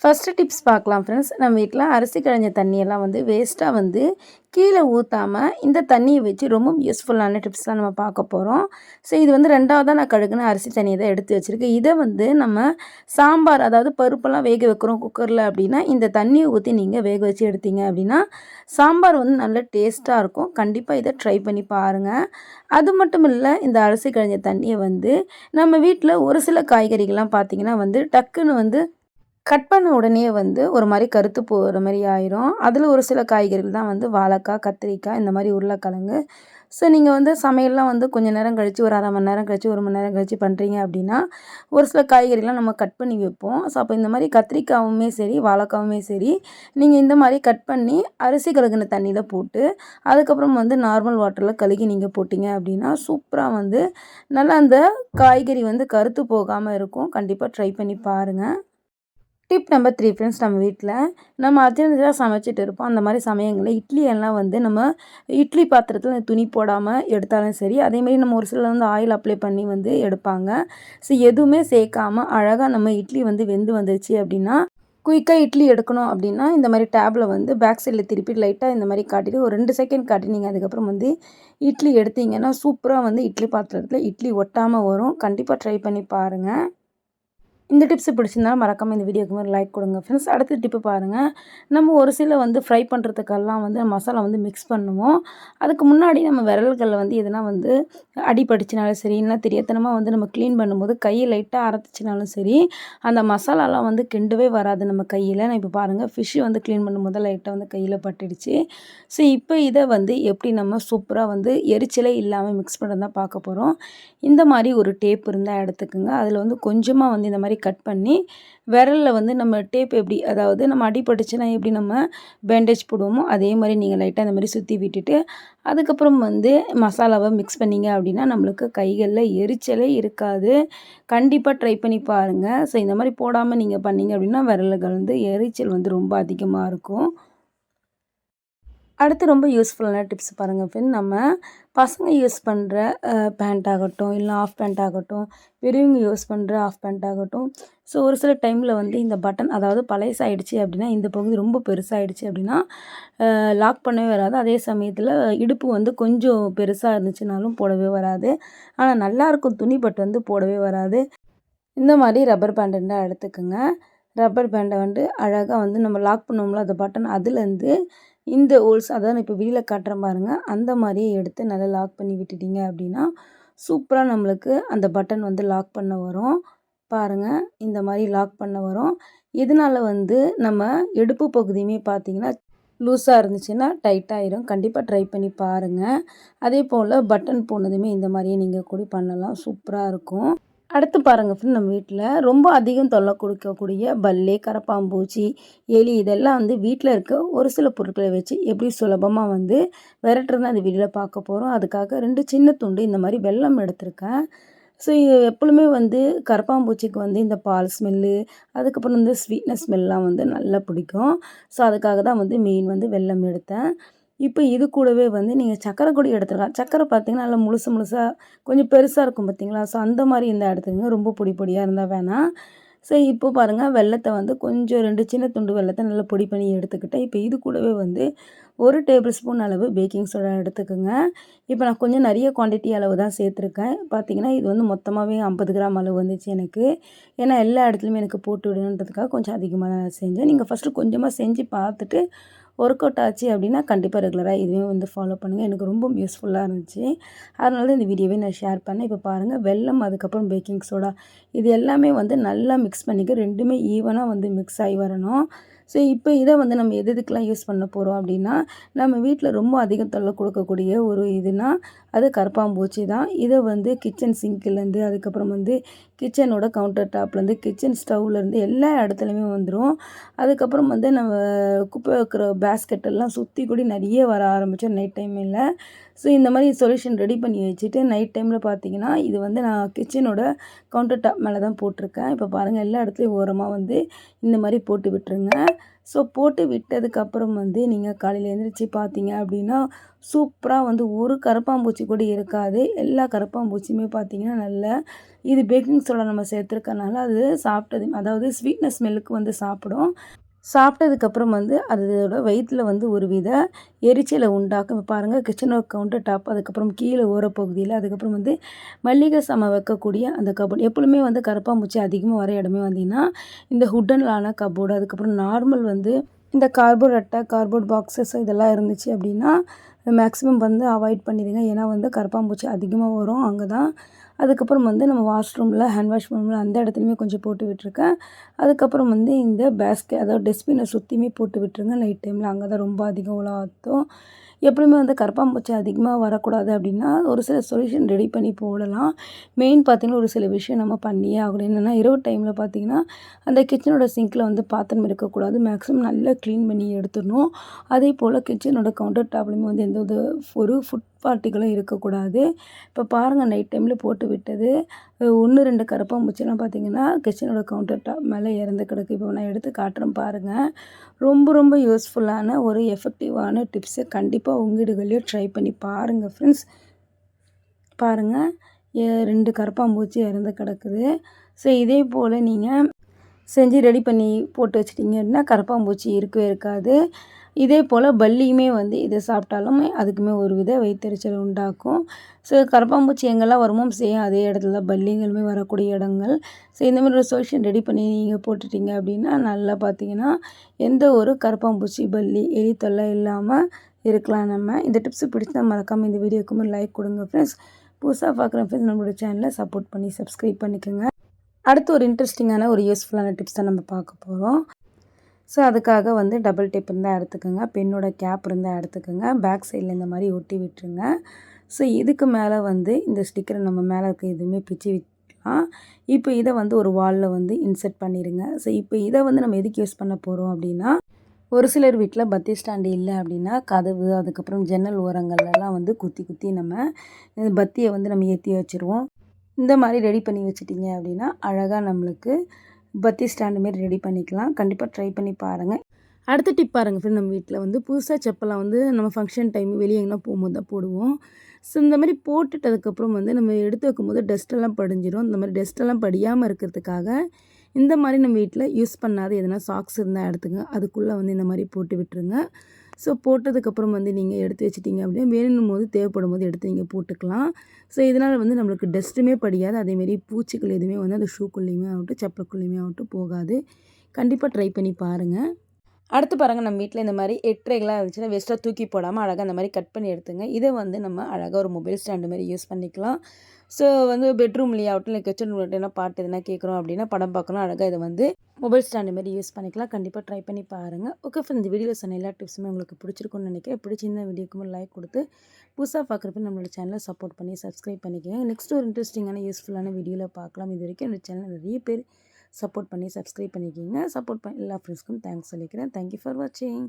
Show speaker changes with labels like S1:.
S1: First tips பார்க்கலாம் friends. நம்ம வீட்ல அரிசி களைஞ்ச தண்ணியெல்லாம் வேஸ்ட்டாக கீழே ஊத்தாம, இந்த தண்ணிய வச்சு ரொம்ப யூஸ்ஃபுல்லான டிப்ஸ் தான் நம்ம பார்க்க போறோம். ஸோ இது 2வதா நான் கழுகுன அரிசி தண்ணிய தான் எடுத்து வச்சிருக்கேன். இத நம்ம சாம்பார், அதாவது பருப்பெல்லாம் வேக வைக்கிறோம் குக்கர்ல அப்படின்னா, இந்த தண்ணிய ஊத்தி நீங்க வேக வச்சு எடுத்தீங்க அப்படின்னா, சாம்பார் நல்ல டேஸ்ட்டா இருக்கும். கண்டிப்பா இத ட்ரை பண்ணி பாருங்க. அது மட்டும் இல்ல, இந்த அரிசி களைஞ்ச தண்ணிய நம்ம வீட்ல ஒரு சில காய்கறிகள்லாம் பார்த்தீங்கன்னா டக்குன்னு கட் பண்ண உடனே ஒரு மாரி கருத்து போற மாரி ஆயிரும். அதில ஒரு சில காய்கறிகள் தான் வாழைக்காய், கத்திரிக்காய், இந்த மாரி உருளைக்கிழங்கு. ஸோ நீங்க சமையல்லாம் கொஞ்சம் நேரம் கழிச்சு, ஒரு 1/2 மணி நேரம் கழிச்சு, 1 மணி நேரம் கழிச்சு பண்ணுறீங்க அப்படின்னா, ஒரு சில காய்கறிலாம் நம்ம கட் பண்ணி வைப்போம். ஸோ அப்போ இந்த மாரி கத்திரிக்காவுமே சரி, வாழைக்காவுமே சரி, நீங்க இந்த மாரி கட் பண்ணி அரிசி கழுகுன தண்ணியில போட்டு, அதுக்கப்புறம் நார்மல் வாட்டர்ல கழுகி நீங்க போட்டீங்க அப்படின்னா, சூப்பரா நல்லா அந்த காய்கறி கருத்து போகாம இருக்கும். கண்டிப்பா ட்ரை பண்ணி பாருங்க. டிப் நம்பர் 3 ஃப்ரெண்ட்ஸ், நம்ம வீட்ல நம்ம அர்ஜென்ட்டாக சமைச்சிட்டு இருப்போம். அந்த மாதிரி சமயங்களில் இட்லி எல்லாம் நம்ம இட்லி பாத்திரத்தில் துணி போடாமல் எடுத்தாலும் சரி, அதேமாரி நம்ம ஒரு சிலர் ஆயில் அப்ளை பண்ணி எடுப்பாங்க. ஸோ எதுவுமே சேர்க்காம அழகாக நம்ம இட்லி வெந்து வந்துருச்சு அப்படின்னா, குயிக்காக இட்லி எடுக்கணும் அப்படின்னா, இந்த மாதிரி டேப்பில் பேக் சைடில் திருப்பி லைட்டாக இந்த மாதிரி காட்டிட்டு ஒரு 2 செகண்ட் காட்டி நீங்கள் அதுக்கப்புறம் இட்லி எடுத்தீங்கன்னா சூப்பராக இட்லி பாத்திரத்தில் இட்லி ஒட்டாமல் வரும். கண்டிப்பாக ட்ரை பண்ணி பாருங்கள். இந்த டிப்ஸ் பிடிச்சிருந்தாலும் மறக்காமல் இந்த வீடியோக்கு ஒரு லைக் கொடுங்க ஃப்ரெண்ட்ஸ். அடுத்த டிப்பு பாருங்கள். நம்ம ஒரு சில ஃப்ரை பண்ணுறதுக்கெல்லாம் மசாலா மிக்ஸ் பண்ணுவோம். அதுக்கு முன்னாடி நம்ம விரல்களில் எதுனா அடிபட்டுச்சுனாலும் சரி, இல்லைனா தெரியாத்தனமாக நம்ம க்ளீன் பண்ணும்போது கையை லைட்டாக அரைச்சினாலும் சரி, அந்த மசாலாலாம் கிண்டவே வராது நம்ம கையில். நான் இப்போ பாருங்கள், ஃபிஷ்ஷு க்ளீன் பண்ணும்போது லைட்டாக கையில் பட்டுடுச்சு. ஸோ இப்போ இதை எப்படி நம்ம சூப்பராக எரிச்சலே இல்லாமல் மிக்ஸ் பண்ணுறது தான் பார்க்க போகிறோம். இந்த மாதிரி ஒரு டேப் இருந்தால் எடுத்துக்கோங்க. அதில் கொஞ்சமாக இந்த மாதிரி கட் பண்ணி விரலில் நம்ம டேப் எப்படி, அதாவது நம்ம அடிபட்டுச்சுன்னா எப்படி நம்ம பேண்டேஜ் போடுவோமோ அதே மாதிரி நீங்கள் லைட்டாக இந்த மாதிரி சுற்றி விட்டுட்டு, அதுக்கப்புறம் மசாலாவை மிக்ஸ் பண்ணிங்க அப்படின்னா நம்மளுக்கு கைகளில் எரிச்சலே இருக்காது. கண்டிப்பாக ட்ரை பண்ணி பாருங்கள். ஸோ இந்த மாதிரி போடாமல் நீங்கள் பண்ணிங்க அப்படின்னா விரல்கள் எரிச்சல் ரொம்ப அதிகமாக இருக்கும். அடுத்து ரொம்ப யூஸ்ஃபுல்லான டிப்ஸ் பாருங்கள் ஃப்ரெண்ட். நம்ம பசங்க யூஸ் பண்ணுற பேண்ட் ஆகட்டும், இல்லை ஆஃப் பேண்ட் ஆகட்டும், பெரியவங்க யூஸ் பண்ணுற ஆஃப் பேண்ட் ஆகட்டும், ஸோ ஒரு சில டைமில் இந்த பட்டன், அதாவது பழசாயிடுச்சு அப்படின்னா, இந்த பகுதி ரொம்ப பெருசாகிடுச்சு அப்படின்னா லாக் பண்ணவே வராது. அதே சமயத்தில் இடுப்பு கொஞ்சம் பெருசாக இருந்துச்சுனாலும் போடவே வராது. ஆனால் நல்லாயிருக்கும் துணி, பட் போடவே வராது. இந்த மாதிரி ரப்பர் பேண்ட் இருந்தால் எடுத்துக்கோங்க. ரப்பர் பேண்டை அழகாக நம்ம லாக் பண்ணுவோம்ல அந்த பட்டன், அதுலேருந்து இந்த ஹோல்ஸ், அதாவது இப்போ வெளியில் காட்டுறேன் பாருங்கள், அந்த மாதிரியே எடுத்து நல்லா லாக் பண்ணி விட்டுட்டிங்க அப்படின்னா சூப்பராக நம்மளுக்கு அந்த பட்டன் லாக் பண்ண வரும். பாருங்கள், இந்த மாதிரி லாக் பண்ண வரும். இதனால் நம்ம இடுப்பு பகுதியுமே பார்த்திங்கன்னா லூஸாக இருந்துச்சுன்னா டைட் ஆயிரும். கண்டிப்பாக ட்ரை பண்ணி பாருங்கள். அதே போல் பட்டன் போனதுமே இந்த மாதிரியே நீங்கள் கூட பண்ணலாம், சூப்பராக இருக்கும். அடுத்து பாருங்கள் ஃப்ரெண்ட், நம்ம வீட்டில் ரொம்ப அதிகம் தொல்லை கொடுக்கக்கூடிய பல்லி, கரப்பாம்பூச்சி, எலி, இதெல்லாம் வீட்டில் இருக்க ஒரு சில பொருட்களை வச்சு எப்படி சுலபமாக விரட்டுறது அந்த வீடியோவில் பார்க்க போகிறோம். அதுக்காக 2 சின்ன துண்டு இந்த மாதிரி வெல்லம் எடுத்திருக்கேன். ஸோ எப்பொழுதுமே கரப்பாம்பூச்சிக்கு இந்த பால் ஸ்மெல்லு, அதுக்கப்புறம் ஸ்வீட்னஸ் ஸ்மெல்லாம் நல்லா பிடிக்கும். ஸோ அதுக்காக தான் மெயின் வெல்லம் எடுத்தேன். இப்போ இது கூடவே நீங்கள் சர்க்கரை கூட எடுத்துக்கலாம். சர்க்கரை பார்த்திங்கன்னா நல்லா முழுசாக கொஞ்சம் பெருசாக இருக்கும் பார்த்திங்களா. ஸோ அந்த மாதிரி இருந்தால் எடுத்துக்கங்க, ரொம்ப பொடி பொடியாக இருந்தால் வேணாம். ஸோ இப்போ பாருங்கள், வெல்லத்தை கொஞ்சம் 2 சின்ன துண்டு வெல்லத்தை நல்லா பொடி பண்ணி எடுத்துக்கிட்டேன். இப்போ இது கூடவே 1 டேபிள் ஸ்பூன் அளவு பேக்கிங் சோடா எடுத்துக்கோங்க. இப்போ நான் கொஞ்சம் நிறைய குவான்டிட்டி அளவு தான் சேர்த்துருக்கேன். பார்த்திங்கன்னா இது மொத்தமாகவே 50 கிராம் அளவு வந்துச்சு எனக்கு. ஏன்னா எல்லா இடத்துலையுமே எனக்கு போட்டு விடணுன்றதுக்காக கொஞ்சம் அதிகமாக தான் நான் செஞ்சேன். நீங்கள் ஃபஸ்ட்டு கொஞ்சமாக செஞ்சு பார்த்துட்டு ஒர்க் அவுட் ஆச்சு அப்படின்னா கண்டிப்பாக ரெகுலராக இதுவே ஃபாலோ பண்ணுங்கள். எனக்கு ரொம்ப யூஸ்ஃபுல்லாக இருந்துச்சு. அதனால தான் இந்த வீடியோவே நான் ஷேர் பண்ணேன். இப்போ பாருங்கள், வெல்லம், அதுக்கப்புறம் பேக்கிங் சோடா, இது எல்லாமே நல்லா மிக்ஸ் பண்ணிக்க, 2மே ஈவனாக மிக்ஸ் ஆகி வரணும். ஸோ இப்போ இதை நம்ம எதுக்கெலாம் யூஸ் பண்ண போகிறோம் அப்படின்னா, நம்ம வீட்டில் ரொம்ப அதிகம் தொல்லை கொடுக்கக்கூடிய ஒரு இதுனா அது கரப்பாம்பூச்சி தான். இதை கிச்சன் சிங்க்லேருந்து, அதுக்கப்புறம் கிச்சனோட கவுண்டர் டாப்லேருந்து, கிச்சன் ஸ்டவ்லேருந்து எல்லா இடத்துலையுமே வந்துடும். அதுக்கப்புறம் நம்ம குப்பை வைக்கிற பேஸ்கெட்டெல்லாம் சுற்றி கூட நிறைய வர ஆரம்பித்தோம் நைட் டைமில். ஸோ இந்த மாதிரி சொல்யூஷன் ரெடி பண்ணி வச்சுட்டு நைட் டைமில் பார்த்திங்கன்னா இது நான் கிச்சனோட கவுண்டர் டாப் மேலே தான் போட்டிருக்கேன். இப்போ பாருங்கள், எல்லா இடத்துலையும் ஓரமாக இந்த மாதிரி போட்டு விட்டுருங்க. ஸோ போட்டு விட்டதுக்கப்புறம் வந்து நீங்கள் காலையில் எழுந்திரிச்சு பார்த்தீங்க அப்படின்னா சூப்பராக வந்து ஒரு கரப்பான்பூச்சி கூட இருக்காது. எல்லா கரப்பான்பூச்சியுமே பார்த்தீங்கன்னா நல்ல இது பேக்கிங் சோடா நம்ம சேர்த்துருக்கனால அது சாப்பிட்டது அதாவது ஸ்வீட்னஸ் ஸ்மெல்லுக்கு வந்து சாப்பிடும். சாப்பிட்டதுக்கப்புறம் வந்து அதோட வயிற்றில் வந்து ஒரு வித எரிச்சலை உண்டாக்கும். இப்போ பாருங்கள் கிச்சனோட கவுண்டர் டாப், அதுக்கப்புறம் கீழே ஓரப்பகுதியில், அதுக்கப்புறம் வந்து மல்லிகை சாமான் வைக்கக்கூடிய அந்த கபோர்டு. எப்பொழுதுமே வந்து கரப்பான்பூச்சி அதிகமாக வர இடமே வந்தீங்கன்னா இந்த ஹுட்டன்லான கபோர்டு, அதுக்கப்புறம் நார்மல் வந்து இந்த கார்ட்போர்ட் அட்டை, கார்ட்போர்ட் பாக்ஸஸ் இதெல்லாம் இருந்துச்சு அப்படின்னா மேக்ஸிமம் வந்து அவாய்ட் பண்ணிடுங்க. ஏன்னா வந்து கரப்பான்பூச்சி அதிகமாக வரும் அங்கே தான். அதுக்கப்புறம் வந்து நம்ம வாஷ்ரூமில் ஹேண்ட் வாஷ் பண்ணுவோம்ல அந்த இடத்துலையுமே கொஞ்சம் போட்டு விட்டுருக்கேன். அதுக்கப்புறம் வந்து இந்த அதாவது டஸ்ட்பினை சுற்றியுமே போட்டு விட்டுருங்க நைட் டைமில். அங்கே தான் ரொம்ப அதிகம் உலாத்தும். எப்பவுமே வந்து கரப்பான்பூச்சி அதிகமாக வரக்கூடாது அப்படின்னா ஒரு சில சொல்யூஷன் ரெடி பண்ணி போடலாம். மெயின் பார்த்திங்கன்னா ஒரு சில விஷயம் நம்ம பண்ணியே ஆகணும். என்னென்னா இரவு டைமில் பார்த்திங்கன்னா அந்த கிச்சனோட சிங்கில் வந்து பாத்திரம் இருக்கக்கூடாது. மேக்ஸிமம் நல்லா க்ளீன் பண்ணி எடுத்துடணும். அதே போல் கிச்சனோட கவுண்டர் டாப்லேயுமே வந்து எந்த ஒரு ஃபுட் பார்ட்டிகளும் இருக்கக்கூடாது. இப்போ பாருங்கள் நைட் டைமில் போட்டு விட்டது 1, 2 கரப்பான்பூச்சிலாம் பார்த்திங்கன்னா கிச்சனோட கவுண்டர் டாப் மேலே இறந்து கிடக்கு. இப்போ நான் எடுத்து காட்டுறேன் பாருங்கள். ரொம்ப ரொம்ப யூஸ்ஃபுல்லான ஒரு எஃபெக்டிவான டிப்ஸு. கண்டிப்பாக உங்கள் வீடுகள்லேயும் ட்ரை பண்ணி பாருங்கள் ஃப்ரெண்ட்ஸ். பாருங்கள் 2 கரப்பான்பூச்சி இறந்து கிடக்குது. ஸோ இதே போல் நீங்கள் செஞ்சு ரெடி பண்ணி போட்டு வச்சிட்டிங்க அப்படின்னா கரப்பான்பூச்சி இருக்கவே இருக்காது. இதே போல் பல்லியுமே வந்து இதை சாப்பிட்டாலும் அதுக்குமே ஒரு வித வயிற்றெரிச்சல் உண்டாக்கும். ஸோ கரப்பான்பூச்சி எங்கெல்லாம் வருமோ செய்யும் அதே இடத்துல பல்லிங்களுமே வரக்கூடிய இடங்கள். ஸோ இந்தமாதிரி ஒரு சொல்யூஷன் ரெடி பண்ணி நீங்கள் போட்டுட்டிங்க அப்படின்னா நல்லா பார்த்தீங்கன்னா எந்த ஒரு கரப்பான்பூச்சி, பல்லி, எலி தொல்லை இல்லாமல் இருக்கலாம் நம்ம. இந்த டிப்ஸு பிடிச்சா மறக்காமல் இந்த வீடியோக்கு ஒரு லைக் கொடுங்க ஃப்ரெண்ட்ஸ். புதுசாக பார்க்குற ஃப்ரெண்ட்ஸ் நம்மளோட சேனலை சப்போர்ட் பண்ணி சப்ஸ்கிரைப் பண்ணிக்கோங்க. அடுத்து ஒரு இன்ட்ரெஸ்டிங்கான ஒரு யூஸ்ஃபுல்லான டிப்ஸ் தான் நம்ம பார்க்க போகிறோம். ஸோ அதுக்காக வந்து டபுள் டேப் இருந்தால் எடுத்துக்கோங்க. பென்னோட கேப் இருந்தால் எடுத்துக்கோங்க. பேக் சைடில் இந்த மாதிரி ஒட்டி விட்டுருங்க. ஸோ இதுக்கு மேலே வந்து இந்த ஸ்டிக்கரை நம்ம மேலே இருக்க எதுவுமே பிச்சு விட்டுலாம். இப்போ இதை வந்து ஒரு வாலில் வந்து இன்செர்ட் பண்ணிடுங்க. ஸோ இப்போ இதை வந்து நம்ம எதுக்கு யூஸ் பண்ண போகிறோம் அப்படின்னா ஒரு சிலர் வீட்டில் பத்தி ஸ்டாண்டு இல்லை அப்படின்னா கதவு, அதுக்கப்புறம் ஜன்னல் ஓரங்கள்லாம் வந்து குத்தி குத்தி நம்ம பத்தியை வந்து நம்ம ஏற்றி வச்சுருவோம். இந்த மாதிரி ரெடி பண்ணி வச்சுட்டிங்க அப்படின்னா அழகாக நம்மளுக்கு பத்தி ஸ்டாண்டு மாரி ரெடி பண்ணிக்கலாம். கண்டிப்பாக ட்ரை பண்ணி பாருங்கள். அடுத்த டிப் பாருங்கள் ஃப்ரெண்ட். நம்ம வீட்டில் வந்து புதுசாக செப்பலாம் வந்து நம்ம ஃபங்க்ஷன் டைம் வெளியே எங்கன்னா போகும்போது தான் போடுவோம். ஸோ இந்த மாதிரி போட்டுட்டதுக்கப்புறம் வந்து நம்ம எடுத்து வைக்கும்போது டஸ்ட்டெல்லாம் படிஞ்சிடும். இந்த மாதிரி டஸ்ட்டெல்லாம் படியாமல் இருக்கிறதுக்காக இந்த மாதிரி நம்ம வீட்டில் யூஸ் பண்ணாத எதனா சாக்ஸ் இருந்தால் எடுத்துங்க. அதுக்குள்ளே வந்து இந்த மாதிரி போட்டு விட்டுருங்க. ஸோ போட்டதுக்கப்புறம் வந்து நீங்கள் எடுத்து வச்சிட்டிங்க அப்படின்னா வேணும் போது தேவைப்படும் போது எடுத்து நீங்கள் போட்டுக்கலாம். ஸோ இதனால் வந்து நம்மளுக்கு டஸ்ட்டுமே படியாது. அதேமாரி பூச்சிகள் எதுவுமே வந்து அந்த ஷூக்குள்ளேயுமே ஆகட்டும், செப்பலுக்குள்ளேயுமே ஆகட்டும் போகாது. கண்டிப்பாக ட்ரை பண்ணி பாருங்கள். அடுத்து பாருங்கள் நம்ம வீட்டில் இந்த மாதிரி எட்ரைகளாக இருந்துச்சுன்னா வேஸ்ட்டாக தூக்கி போடாமல் அழகாக அந்த மாதிரி கட் பண்ணி எடுத்துங்க. இதை வந்து நம்ம அழகாக ஒரு மொபைல் ஸ்டாண்டு மாதிரி யூஸ் பண்ணிக்கலாம். ஸோ வந்து பெட்ரூம்லேயே ஆகட்டும் இல்லை கிச்சன் எதுனா பாட்டு எதுனா கேட்குறோம் அப்படின்னா படம் பார்க்கணும் அழகாக இதை வந்து மொபைல் ஸ்டாண்டு மாதிரி யூஸ் பண்ணிக்கலாம். கண்டிப்பாக ட்ரை பண்ணி பாருங்கள். ஓகே ஃப்ரெண்ட், இந்த வீடியோவில் சொன்ன எல்லா டிப்ஸுமே உங்களுக்கு பிடிச்சிருக்குன்னு நினைக்கிறேன். பிடிச்சிருந்த வீடியோக்கு ஒரு லைக் கொடுத்து புதுசாக பார்க்குறப்ப நம்மளோட சேனலை சப்போர்ட் பண்ணி சப்ஸ்கிரைப் பண்ணிக்கோங்க. நெக்ஸ்ட் ஒரு இன்ட்ரெஸ்டிங்கான யூஸ்ஃபுல்லான வீடியோவில் பார்க்கலாம். இது வரைக்கும் என்னோட சேனல் நிறைய பேர் சப்போர்ட் பண்ணி சப்ஸ்கிரைப் பண்ணிக்கிங்க. சப்போர்ட் பண்ண எல்லா ஃப்ரெண்ட்ஸ்க்கும் தேங்க்ஸ் சொல்லிக்கிறேன். தேங்க்யூ ஃபார் வாட்சிங்.